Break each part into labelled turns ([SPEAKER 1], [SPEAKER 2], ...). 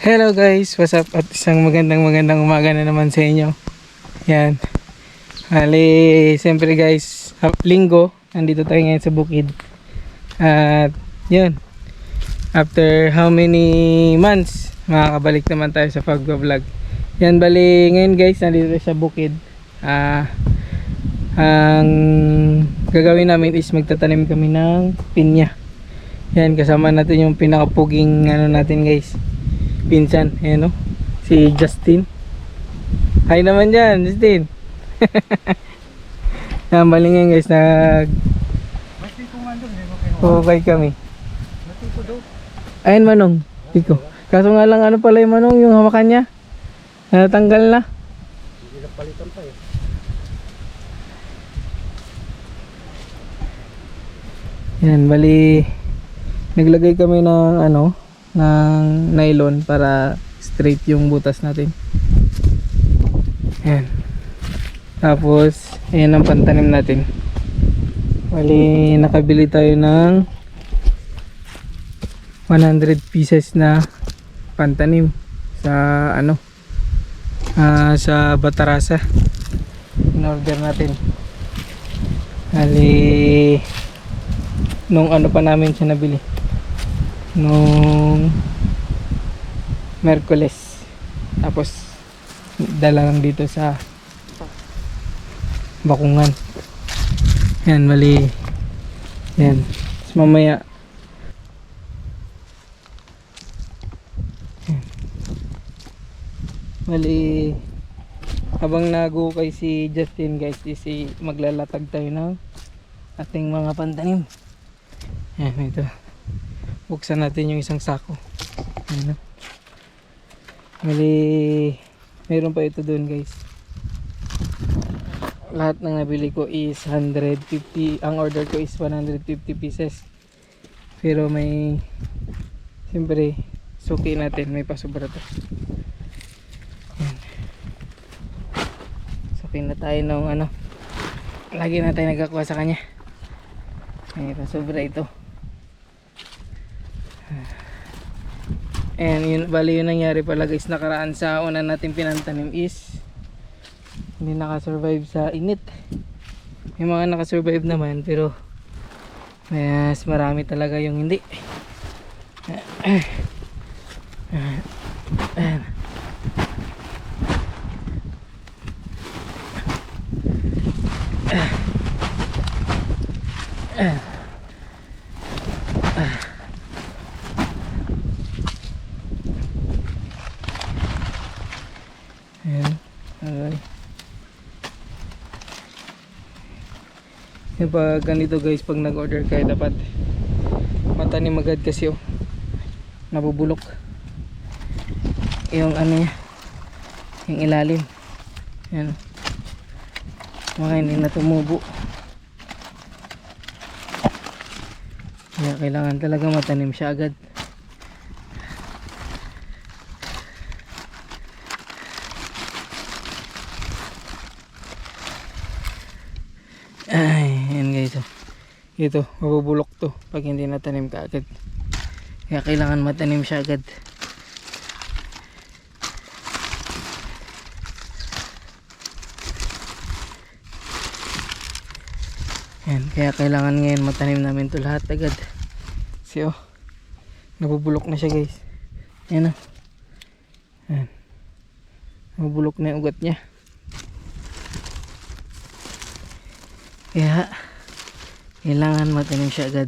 [SPEAKER 1] Hello guys, what's up? At isang magandang umaga na naman sa inyo. Yan. Hali, siyempre guys, linggo, nandito tayo ngayon sa bukid. At yun, after how many months, makakabalik naman tayo sa pag-vlog. Yan, bali ngayon guys, nandito tayo sa bukid. Ang gagawin namin is magtatanim kami ng pinya. Yan, kasama natin yung pinakapuging ano natin guys, pinsan, ayan o, si Justin. Hi naman dyan, Justin. Yan, bali ngayon guys, okay kami. Ayun Manong, Pico. Kaso nga lang ano pala yung Manong, yung hamakan niya natanggal na.
[SPEAKER 2] Hindi na palitan pa eh.
[SPEAKER 1] Yan, bali naglagay kami ng ano, ng nylon para straight yung butas natin. Yan. Tapos ayan ang pantanim natin. Bali nakabili tayo ng 100 pieces na pantanim sa ano, sa Batarasa. In order natin. Bali nung ano pa namin siya nabili, nung Merkules, tapos dala lang dito sa Bakungan. Yan, mali yan. Tapos mamaya yan. Mali habang nagukay si Justin guys, is maglalatag tayo ng ating mga pantanim. Yan, ito. Buksan natin yung isang sako. Ano? Mali, meron pa ito doon guys. Lahat ng nabili ko is 150. Ang order ko is 150 pieces. Pero may, siyempre, suki natin. May pasobra to. Yan. Suki na tayo ng ano. Lagi na tayo nagkakuha sa kanya. May pasobra ito. And yun, bali yun nangyari pala guys, nakaraan sa una natin pinantanim is hindi nakasurvive sa init. May mga nakasurvive naman, pero mas marami talaga yung hindi. Ayan. Alright. Yung pag ganito guys, pag nag-order kayo, dapat matanim agad kasi oh, nabubulok yung ano niya, yung ilalim. Ayan. Maka hindi na tumubo. Kaya kailangan talaga matanim siya agad. Ay, yan guys. Ito, mabubulok to pag hindi natanim ka agad. Kaya kailangan matanim siya agad. Yan, kaya kailangan ngayon matanim namin to lahat agad. Kasi oh, nabubulok na siya guys. Yan oh. Yan. Nabubulok na yung ugat niya. Kaya kailangan matanim siya agad.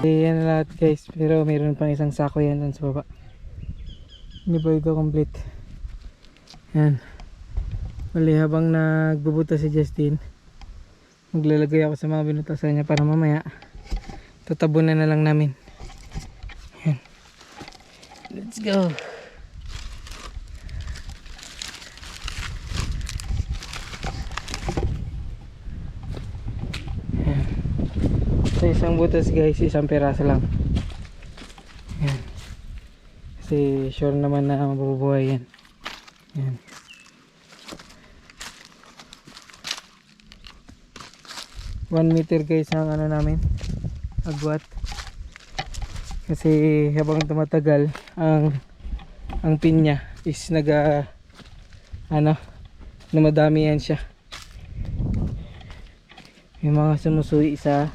[SPEAKER 1] Yan na lahat guys, pero mayroon pang isang sako yan dun sa baba. Hindi pa ito complete. Yan. Mali, habang nagbubuta si Justin, maglalagay ako sa mga binutasan niya para mamaya tatabunan na lang namin. Yan. Let's go. Yan. Sa isang butas guys, isang piraso lang. Yan. Kasi sure naman na mabubuhay yan. Yan. One meter guys ang ano namin, agwat. Kasi habang tumatagal ang pinya is namadami yan siya. May mga sumusuwi sa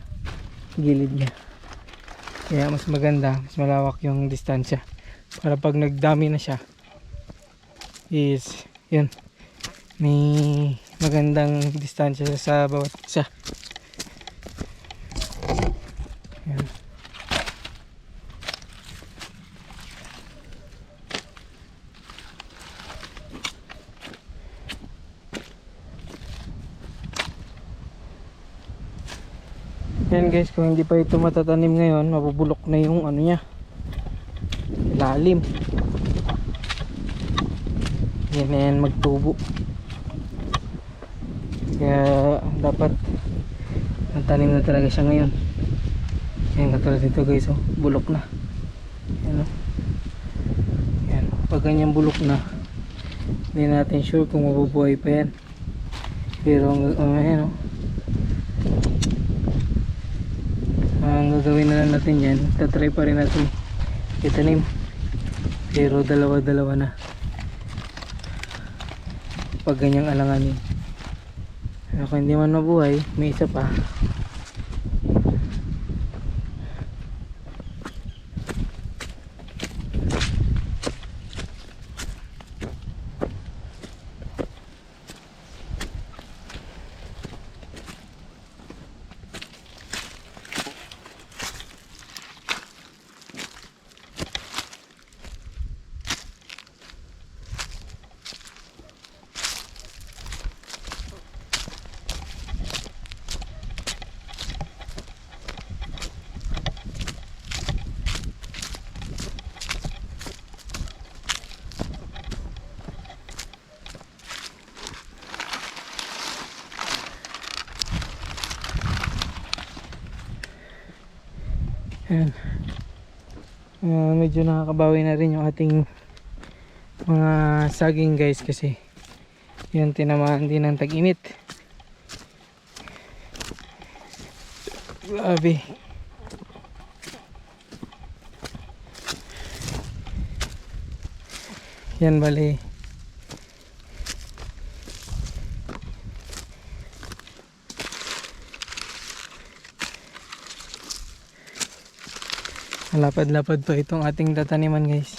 [SPEAKER 1] gilid niya. Kaya mas maganda, mas malawak yung distansya. Para pag nagdami na siya is yun, may magandang distansya sa bawat isa. Yan. Yan guys, kung hindi pa ito matatanim ngayon, mabubulok na yung ano niya, lalim. Yan na yan magtubo. Kaya dapat natanim na talaga siya ngayon. Yan, katulad dito guys, oh, bulok na. Yan, oh. Yan, pag ganyan bulok na, hindi natin sure kung mabubuhay pa yan. Pero ayan, oh, ang gagawin na lang natin yan, tatry pa rin natin itanim, pero dalawa na pag ganyang alanganin. Pero kung hindi man mabuhay, may isa pa. Ayan. Medyo nakakabawi na rin yung ating mga saging guys, kasi yun, tinamaan din ng tag-init. Grabe. Yan bali, lapad-lapad pa itong ating tataniman guys.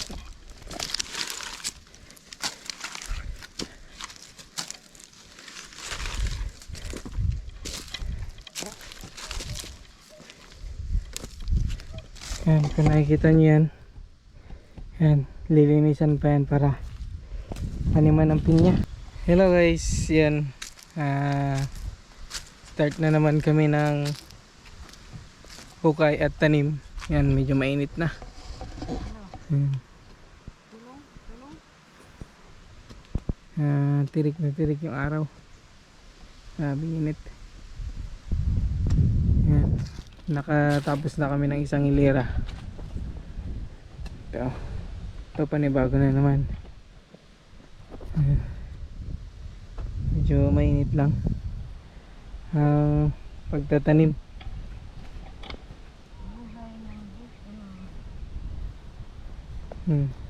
[SPEAKER 1] Yan, kung nakikita nyo yan, yan, lilinisan pa yan para taniman ng pinya. Hello guys, yan, start na naman kami ng hukay at tanim. Yan, medyo mainit na. Tirik na tirik yung araw. Grabe init. Yan, nakatapos na kami ng isang hilera. Ito panibago na naman. Medyo mainit lang pagtatanim.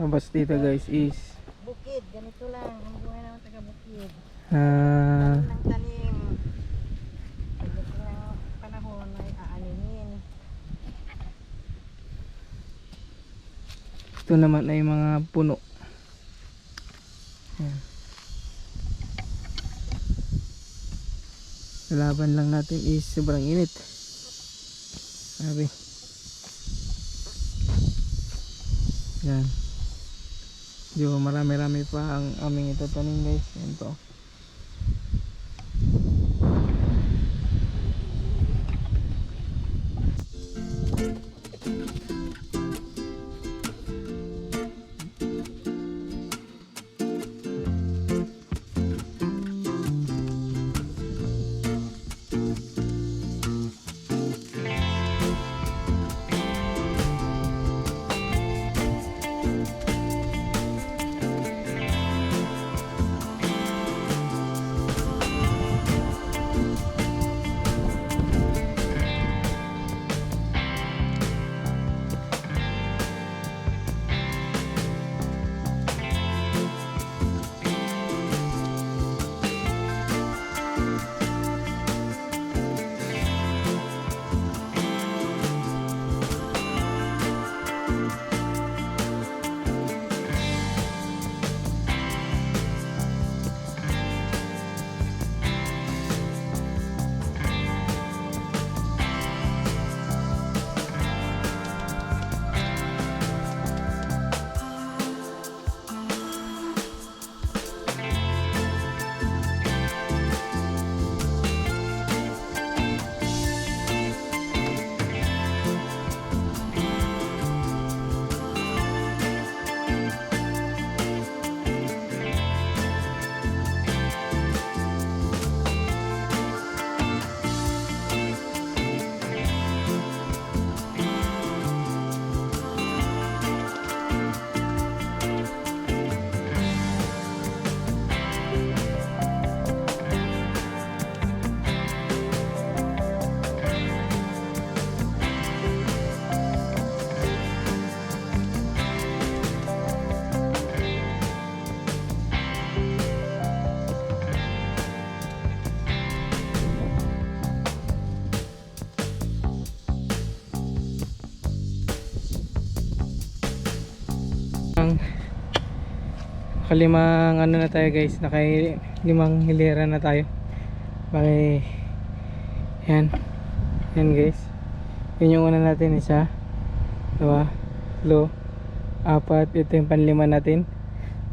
[SPEAKER 1] Tapos dito guys is
[SPEAKER 3] bukid, ganito lang ang buhay ng taga bukid.
[SPEAKER 1] ah
[SPEAKER 3] Ng tanim. Pagdating ng panahon ay aaninin.
[SPEAKER 1] ito naman ay mga puno. Yan. Laban lang natin is sobrang init. Sabi. Yan. Yung marami-rami pa ang aming itatanim guys. Yan po. Nakalimang ano na tayo guys, nakalimang hilera na tayo. Bali yan guys, yun yung una natin, isa, dalawa, tatlo, apat, ito yung panlima natin.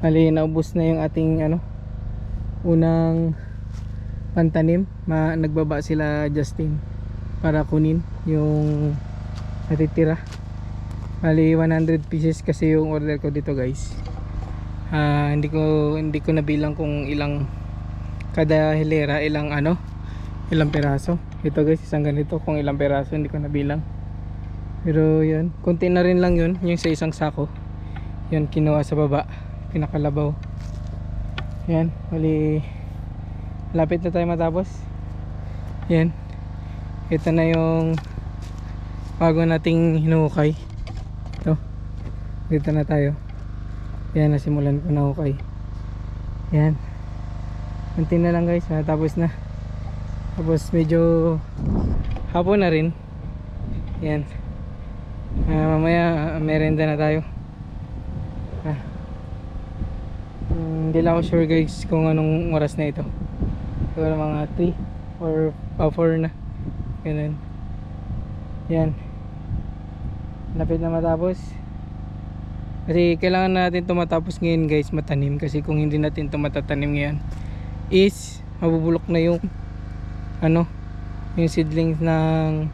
[SPEAKER 1] Bali naubos na yung ating unang pantanim. Nagbaba sila Justin para kunin yung natitira. Bali 100 pieces kasi yung order ko dito guys. Hindi ko nabilang kung ilang kada hilera, ilang peraso. Ito guys, isang ganito, kung ilang peraso hindi ko nabilang. Pero yun, konti na rin lang yun, yung sa isang sako. Yun, kinuha sa baba, pinakalabaw. Yan, bali lapit na tayo matapos. Yan, ito na yung bago nating hinukay. Ito, dito na tayo. Yan, nasimulan ko na hukay. Yan, konti na lang guys, tapos na. Tapos medyo hapon na rin. Yan, mamaya merenda na tayo. Hindi lang ako sure guys kung anong oras na ito. Siguro mga 3 or 4 na. Ganun. Yan, lapit na matapos. Kasi kailangan natin ito matapos ngayon guys, matanim. Kasi kung hindi natin ito matatanim ngayon, is mabubulok na yung yung seedlings ng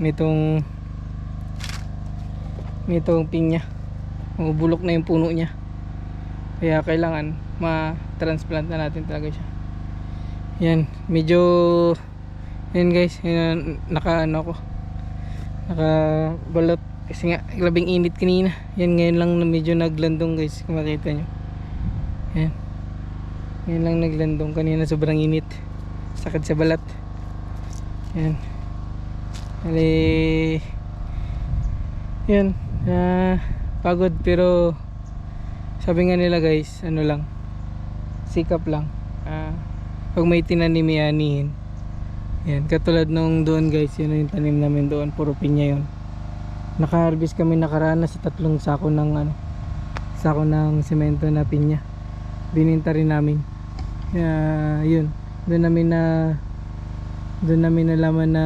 [SPEAKER 1] nitong pinya. Mabubulok na yung puno niya. Kaya kailangan ma-transplant na natin talaga siya. Yan, medyo yan guys, nakabalot kasi nga labing init kanina. Yan, ngayon lang na medyo naglandong guys, kung makita nyo. Yan, ngayon lang naglandong, kanina sobrang init, sakit sa balat. Yan, yan, pagod, pero sabi nga nila guys, lang, sikap lang. Pag may tinanim, yanihin. Yan, katulad nung doon guys, yun yung tanim namin doon, puro pinya yun. Naka-harvest kami nakaraan na sa 3 sako ng semento na pinya. Bininta rin namin. Yun, doon namin nalaman na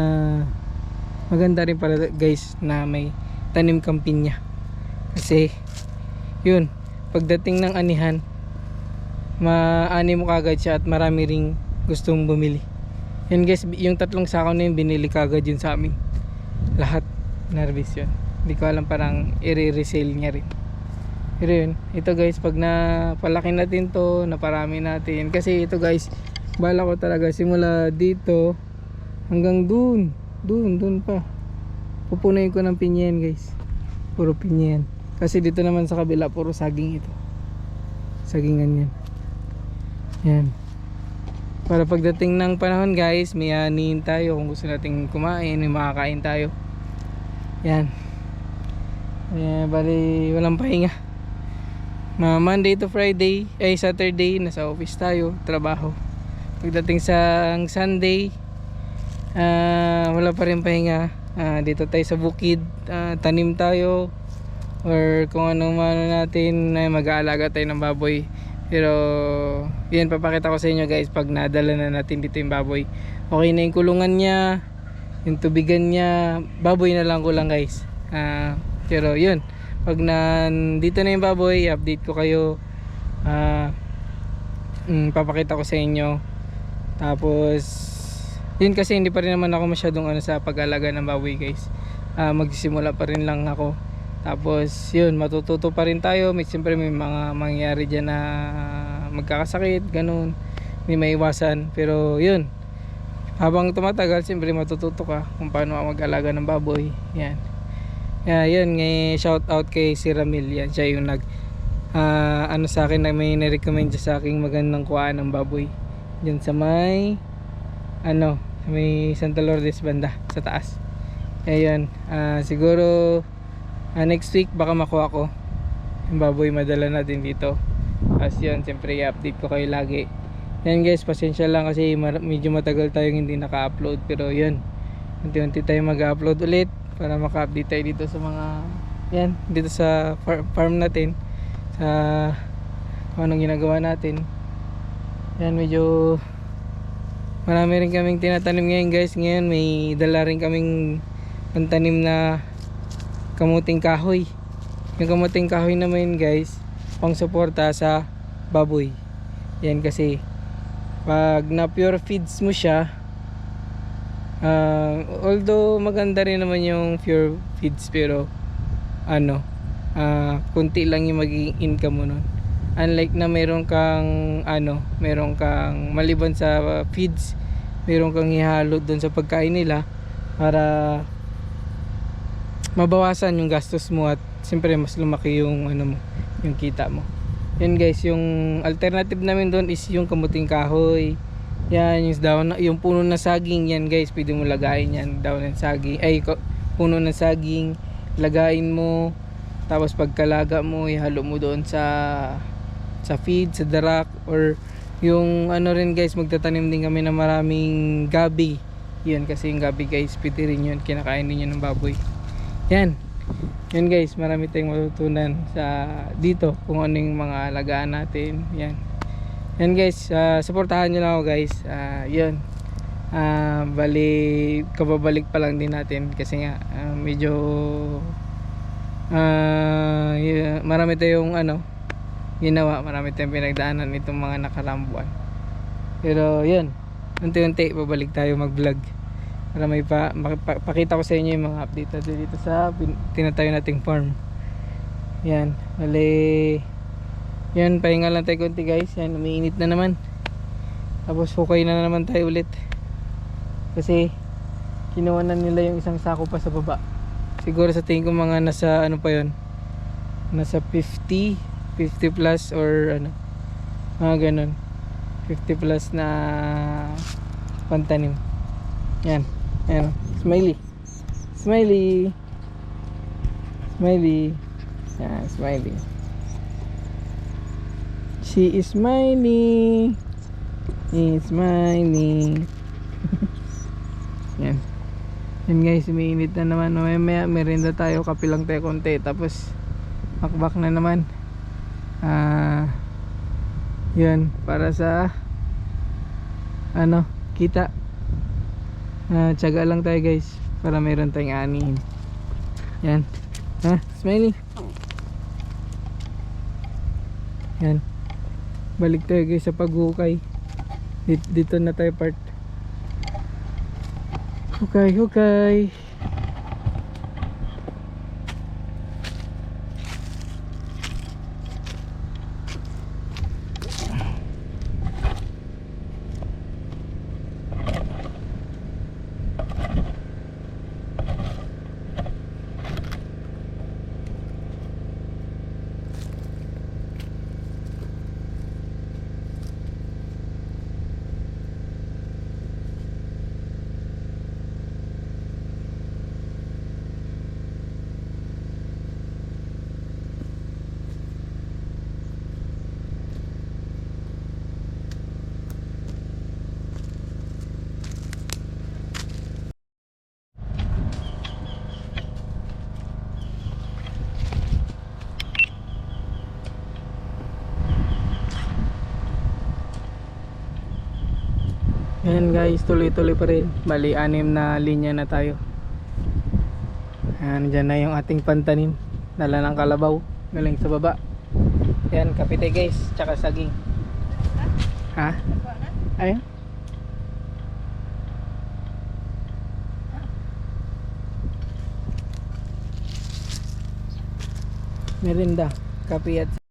[SPEAKER 1] maganda rin pala guys na may tanim kang pinya. Kasi yun, pagdating ng anihan, maani mo kagad siya at marami ring gustong bumili. Yun guys, yung 3 sako na yun binili kagad yun sa amin. Lahat nervous yun. Hindi ko alam, parang i-resale niya rin. Pero yun, ito guys, pag napalaki natin to, naparami natin. Kasi ito guys, bala ko talaga simula dito hanggang dun pa. Pupunuin ko ng pinya yan guys. Puro pinya yan. Kasi dito naman sa kabila, puro saging ito. Sagingan yan. Yan. Para pagdating ng panahon guys, may anihin tayo. Kung gusto nating kumain, may makakain tayo. Yan. Bali, walang pahinga. Monday to Friday, Saturday, nasa office tayo, trabaho. Pagdating sa Sunday, wala pa rin pahinga. Dito tayo sa bukid, tanim tayo. Or kung anong mano natin, mag-aalaga tayo ng baboy. Pero yan, papakita ko sa inyo guys pag nadala na natin dito yung baboy. Okay na yung kulungan niya, yung tubigan niya, baboy na lang ko lang guys. Pero yun, pag dito na yung baboy, update ko kayo. Papakita ko sa inyo. Tapos yun, kasi hindi pa rin naman ako masyadong sa pag-alaga ng baboy guys. Magsisimula pa rin lang ako. Tapos yun, matututo pa rin tayo. Siyempre may mga mangyayari dyan na magkakasakit, ganun, may maiwasan. Pero yun, habang tumatagal, siyempre matututo ka kung paano mag-alaga ng baboy. Yan. Yun, shout out kay si Ramil. Yan, siya yung sa akin, na may na-recommend siya sa aking magandang kuhaan ng baboy. Yan sa may may Santa Lourdes banda sa taas. Ayun, siguro next week baka makuha ko yung baboy, madala natin dito. As yun, siyempre i-update ko kayo lagi. Yan guys, pasensya lang kasi medyo matagal tayong hindi naka-upload. Pero yun, unti-unti tayo mag-upload ulit para maka-update tayo dito sa mga yan, dito sa farm natin, sa kung anong ginagawa natin. Yan, medyo marami rin kaming tinatanim ngayon guys. Ngayon may dala rin kaming pantanim na kamuting kahoy. Yung kamuting kahoy naman guys, pang suporta sa baboy. Yan, kasi pag na pure feeds mo siya, although maganda rin naman yung pure feeds, pero kunti lang yung magiging income mo nun. Unlike na meron kang maliban sa feeds, meron kang ihalo doon sa pagkain nila para mabawasan yung gastos mo at siyempre mas lumaki yung yung kita mo. Yan guys, yung alternative namin doon is yung kamuting kahoy. Yan, yung puno ng saging. Yan guys, pwede mo lagayin yan, daon ng saging, puno ng saging, lagayin mo. Tapos pagkalaga mo, ihalo mo doon sa feed, sa darak. Or yung rin guys, magtatanim din kami ng maraming gabi. Yan, kasi yung gabi guys, pwede rin yun, kinakain din yun ng baboy. Yan guys, marami tayong matutunan sa dito kung ano yung mga alagaan natin. Yan guys, supportahan nyo lang ako guys. Yun, bali kababalik pa lang din natin kasi nga medyo marami tayong ginawa, marami tayong pinagdaanan itong mga nakarambuan. Pero yun, unti-unti babalik tayo mag vlog para may pakita ko sa inyo yung mga update natin dito sa tinatayo nating farm. Yan, bali yan, pahinga lang tayo konti guys. Yan, umiinit na naman. Tapos hukay na naman tayo ulit kasi kinuha na nila yung isang sako pa sa baba. Siguro sa tingin ko mga nasa pa yun, nasa 50 plus or mga ganun, 50 plus na pantanim. Yan, smiley. Yan, smiley. She is smiling. He's smiling. Yan. Yan guys, umiinit na naman. Mamaya merienda tayo, kape lang tayo konti. Tapos makbak na naman. Yan, para sa kita. Tiyaga lang tayo guys para mayroon tayong anihin. Yan. Smiley. Yan. Balik tayo guys sa paghukay. Dito na tayo part. Hukay. Ayan guys, tuloy-tuloy pa rin. Bali, 6 na linya na tayo. Ayan, dyan na yung ating pantanim. Dala ng kalabaw. Galing sa baba. Ayan, kapite guys. Tsaka saging. Ha? Ayan. Merinda. Kape at